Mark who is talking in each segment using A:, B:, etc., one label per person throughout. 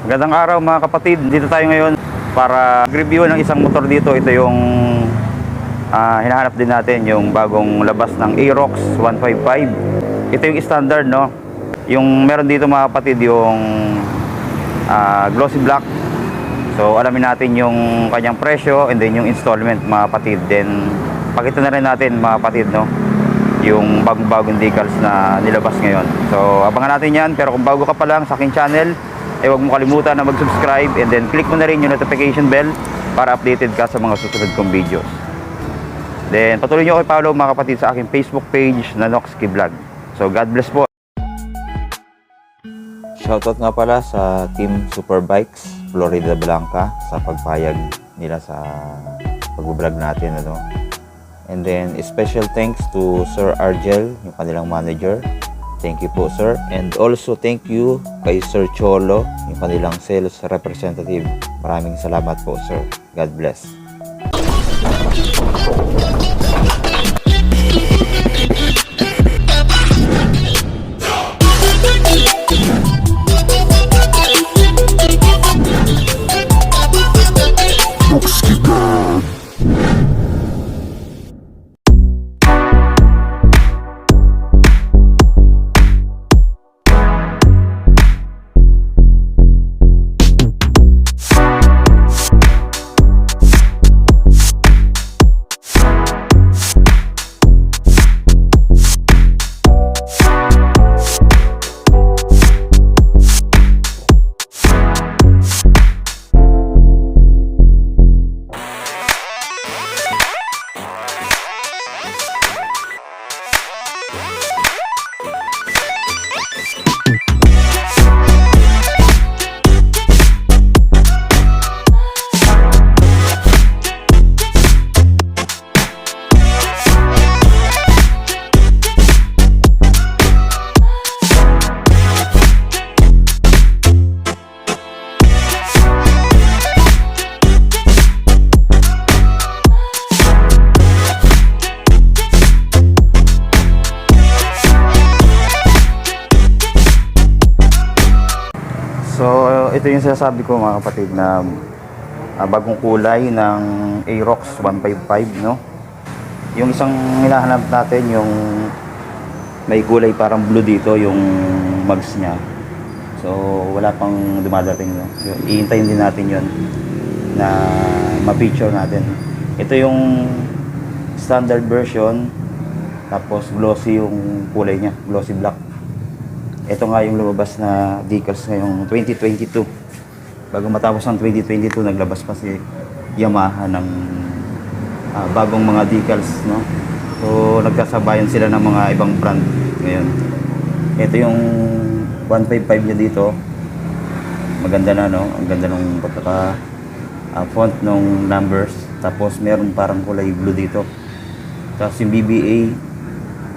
A: Magandang araw mga kapatid. Dito tayo ngayon para review ng isang motor dito. Ito yung hinahanap din natin, yung bagong labas ng Aerox 155. Ito yung standard, no? Yung meron dito mga kapatid yung glossy black. So alamin natin yung kanyang presyo and then yung installment mga kapatid. Then pakita na rin natin mga kapatid, no, yung bagong decals na nilabas ngayon. So abangan natin yan. Pero kung bago ka pa lang sa aking channel, huwag mo kalimutan na mag-subscribe and then click mo na rin yung notification bell para updated ka sa mga susunod kong videos. Then patuloy nyo ako i-follow mga kapatid sa aking Facebook page na Noxky Vlog. So God bless po. Shoutout nga pala sa Team Superbikes Florida Blanca sa pagpayag nila sa pag-vlog natin, ano. And then special thanks to Sir Argel, yung kanilang manager. Thank you po, sir. And also thank you kay Sir Cholo, yung kanilang sales representative. Maraming salamat po, sir. God bless. So ito yung sinasabi ko mga kapatid na bagong kulay ng Aerox 155, no? Yung isang hinahanap natin yung may kulay parang blue dito yung mags niya. So wala pang dumadating, no? So iintayin din natin yon na ma-feature natin. Ito yung standard version, tapos glossy yung kulay niya, glossy black. Ito nga yung lumabas na decals ngayong 2022. Bago matapos ang 2022, naglabas pa si Yamaha ng bagong mga decals, no? So nagkasabayan sila ng mga ibang brand ngayon. Ito yung 155 niya dito. Maganda na, no? Ang ganda ng pagkaka font ng numbers. Tapos meron parang kulay blue dito. Tapos yung BBA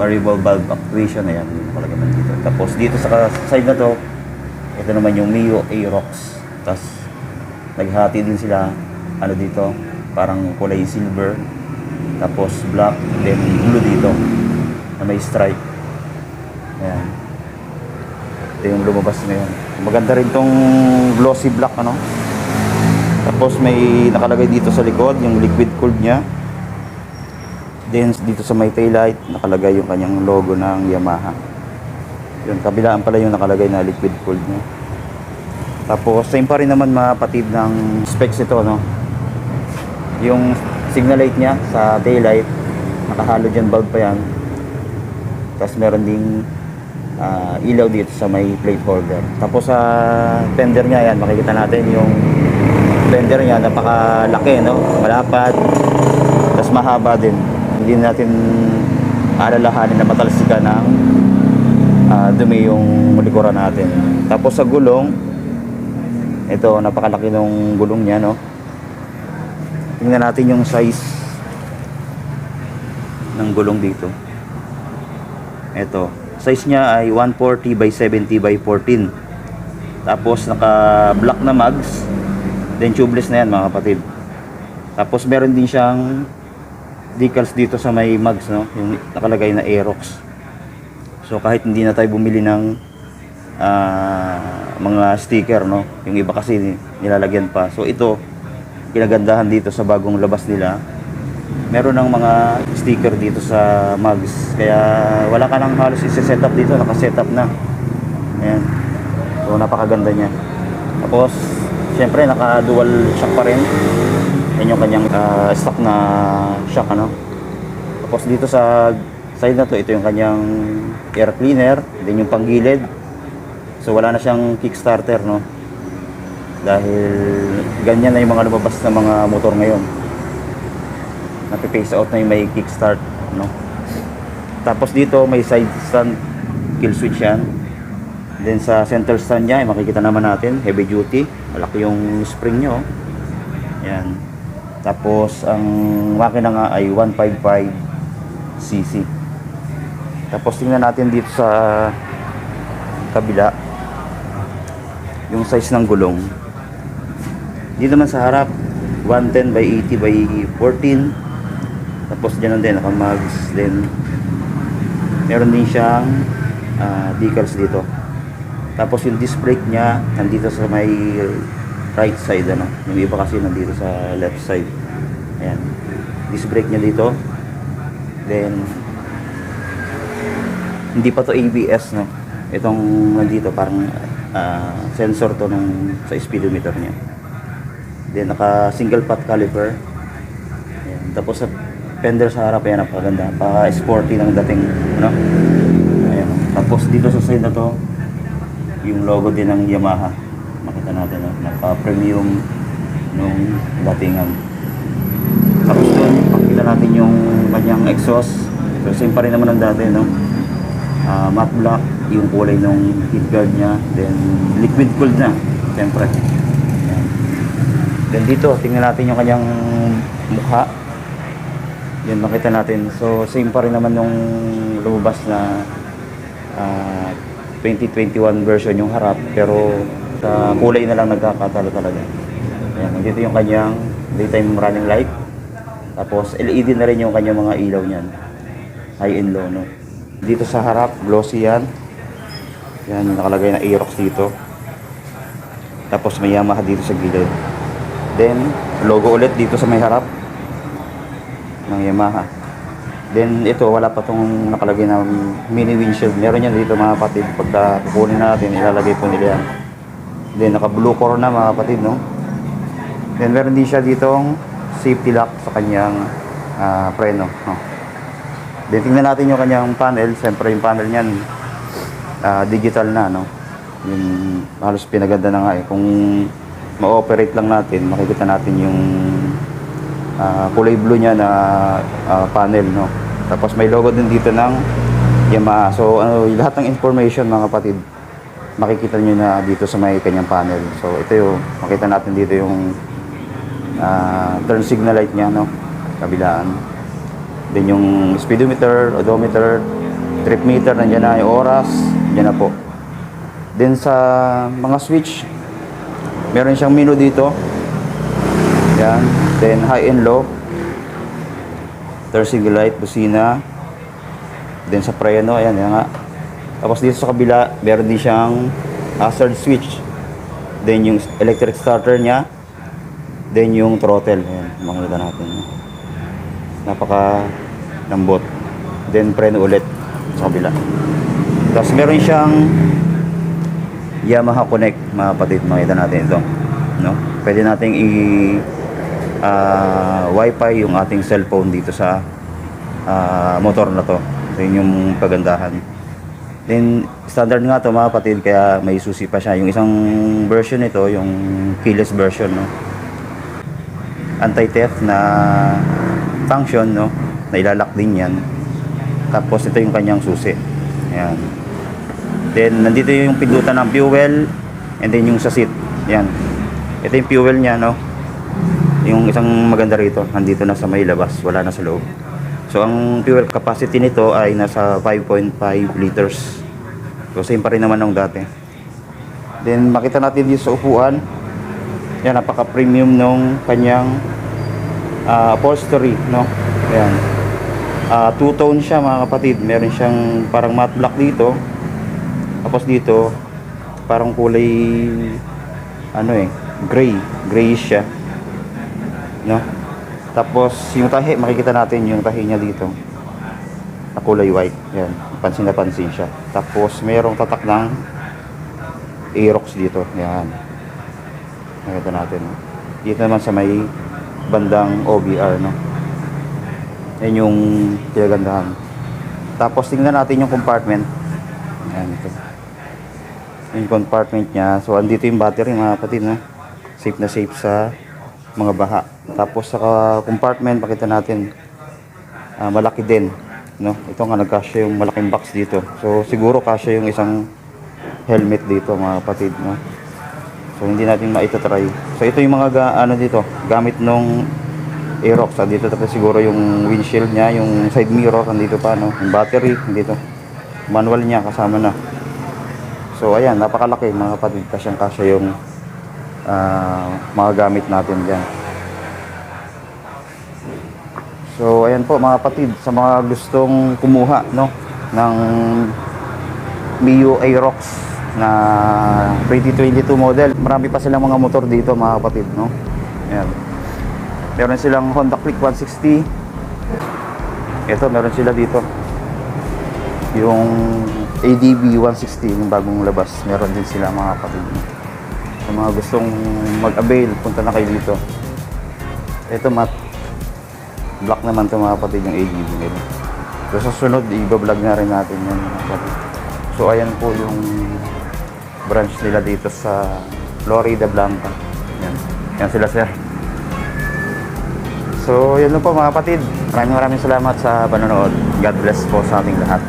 A: variable valve actuation, ayan, nakalagay man dito. Tapos dito sa side na to, ito naman yung Mio Aerox. Tapos naghati din sila, ano dito, parang kulay silver, tapos black, then blue dito na may stripe. Ayan, ito yung lumabas na yun. Maganda rin tong glossy black, ano. Tapos may nakalagay dito sa likod yung liquid cooled nya. Then dito sa may taillight nakalagay yung kanyang logo ng Yamaha. Yung kabilaan pala yung nakalagay na liquid cooled niya. Tapos same pa rin naman mga kapatid ng specs ito, no. Yung signal light niya sa taillight, naka halogen bulb pa yan. Tapos meron ding ilaw dito sa may plate holder. Tapos sa fender niya, yan makikita natin yung fender niya, napakalaki, no, malapad, tapos mahaba din. Hindi natin alalahanin na matalsika ng dumi yung likuran natin. Tapos sa gulong, ito napakalaki ng gulong niya, no. Tingnan natin yung size ng gulong dito. Ito, size niya ay 140 by 70 by 14. Tapos naka black na mags, then tubeless na yan mga kapatid. Tapos meron din siyang decals dito sa may mags, no, yung nakalagay na Aerox. So kahit hindi na tayo bumili ng mga sticker, no? Yung iba kasi nilalagyan pa. So ito, kinagandahan dito sa bagong labas nila, meron ng mga sticker dito sa mugs. Kaya wala ka nang halos isi-set up dito, naka-set up na. Ayan. So napakaganda niya. Tapos syempre naka dual shock pa rin. Yan yung kanyang stock na shock, ano. Tapos dito sa side na to, ito yung kanyang air cleaner, din yung panggilid. So wala na siyang kickstarter, no. Dahil ganyan na yung mga lumabas na mga motor ngayon. Napi-phase out na yung may kickstart, no. Tapos dito may side stand kill switch yan. Then sa center stand niya, makikita naman natin, heavy duty, malaki yung spring nyo. Yan. Tapos ang makina nga ay 155cc. Tapos tingnan natin dito sa kabila yung size ng gulong. Dito naman sa harap 110 by 80 by 14. Tapos dyan din naka-mugs. Then meron din siyang decals dito. Tapos yung disc brake niya nandito sa may right side, ano. Yung iba kasi nandito sa left side. Ayan. Disc brake niya dito. Then hindi pa to ABS, no. Itong nandito parang sensor to nung sa speedometer niya. Then naka single pot caliper. Ayan. Tapos sa fender sa harap, ayan, napakaganda, pa-sporty ng dating, no. Ayan. Tapos dito sa side na to, yung logo din ng Yamaha. Makita natin, no? Naka-premium nung datingan. Tapos doon, makita natin yung kanyang exhaust. So same pa rin naman ng dati, no. Matte black yung kulay ng heat guard niya. Then liquid cooled na, siyempre. Ayan. Then dito, tingnan natin yung kanyang mukha. Yan, makita natin. So same pa rin naman nung lumabas na 2021 version yung harap, pero sa kulay na lang nagkakatalo talaga. Ayan, dito yung kanyang daytime running light. Tapos LED na rin yung kanyang mga ilaw niyan, high and low, no. Dito sa harap, glossy yan. Yan, nakalagay na Aerox dito. Tapos may Yamaha dito sa gilid. Then logo ulit dito sa may harap ng Yamaha. Then ito, wala pa tong nakalagay na mini windshield. Meron yan dito, mga kapatid. Pagka kukunin natin, ilalagay po nila yan. Then naka blue core na, mga kapatid, no. Then meron din siya ditong safety lock sa kanyang preno, no. Then tingnan natin yung kanyang panel. Siyempre yung panel niyan digital na, no. Yung halos pinaganda na nga eh. Kung ma-operate lang natin, makikita natin yung kulay blue niya na panel, no. Tapos may logo din dito ng Yamaha. So lahat ng information, mga kapatid, makikita niyo na dito sa may kanyang panel. So ito yung makita natin dito yung turn signal light niya, no, kabilaan. Then yung speedometer, odometer, trip meter, nandiyan na yung oras, nandiyan na po. Then sa mga switch, meron siyang menu dito. Yan. Then high and low, turn signal light, busina. Then sa preno, ayan, yan nga. Tapos dito sa kabila, meron din siyang hazard switch. Then yung electric starter niya. Then yung throttle, ayan, makikita natin. Napaka lambot. Then preno ulit sa kabila. Tapos meron siyang Yamaha Connect, mga kapatid, makita natin ito, no. Pwede nating Wi-Fi yung ating cellphone dito sa motor na to. So yun yung kagandahan. Then standard nga to, mga kapatid, kaya may susi pa siya. Yung isang version nito, yung keyless version, no. Anti-theft na function, no, na ilalak din yan. Tapos ito yung kanyang susi. Ayan. Then nandito yung pindutan ng fuel, and then yung sa seat. Ayan. Ito yung fuel niya, no. Yung isang maganda rito, nandito na sa may labas, wala na sa loob. So ang fuel capacity nito ay nasa 5.5 liters. So same pa rin naman ng dati. Then makita natin dito sa upuan. Yan, napaka-premium nung kanyang upholstery, no. Ayan. Two-tone siya, mga kapatid. Meron siyang parang matte black dito. Tapos dito parang kulay ano eh, grayish siya, no? Tapos yung tahi, makikita natin yung tahi niya dito na kulay white. Yan, pansin na pansin siya. Tapos mayroong tatak ng Aerox dito. Yan, makikita natin, no? Dito naman sa may bandang OBR, no? Yan yung kinagandahan. Tapos tingnan natin yung compartment. Yan, ito yung compartment niya. So andito yung battery, mga kapatid, no? Safe na safe sa mga baha. Tapos sa compartment, pakita natin, malaki din, no? Ito nga, nagkasya yung malaking box dito. So siguro kasya yung isang helmet dito, mga kapatid, no? So hindi natin maitatry. So ito yung mga ano dito, gamit nung Aerox. Dito tapos siguro yung windshield niya, yung side mirror nandito pa, no? Yung battery nandito, manual niya kasama na. So ayan, napakalaki, mga kapatid, kasyang kasya yung mga gamit natin dyan. So ayan po, mga kapatid, sa mga gustong kumuha, no, ng Mio Aerox na 2022 model, marami pa silang mga motor dito, mga kapatid, no? Ayan, meron silang Honda Click 160. Ito, meron sila dito yung ADB 160, yung bagong labas. Meron din sila, mga kapatid. Sa mga gustong mag-avail, punta na kayo dito. Ito, black naman ito, mga kapatid, yung ADB nila. So sa sunod, i-vlog na rin natin yan, mga kapatid. So ayan po yung branch nila dito sa Florida Blanca. Yan, yan sila, sir. So yun po, mga kapatid, maraming salamat sa panonood. God bless po sa ating lahat.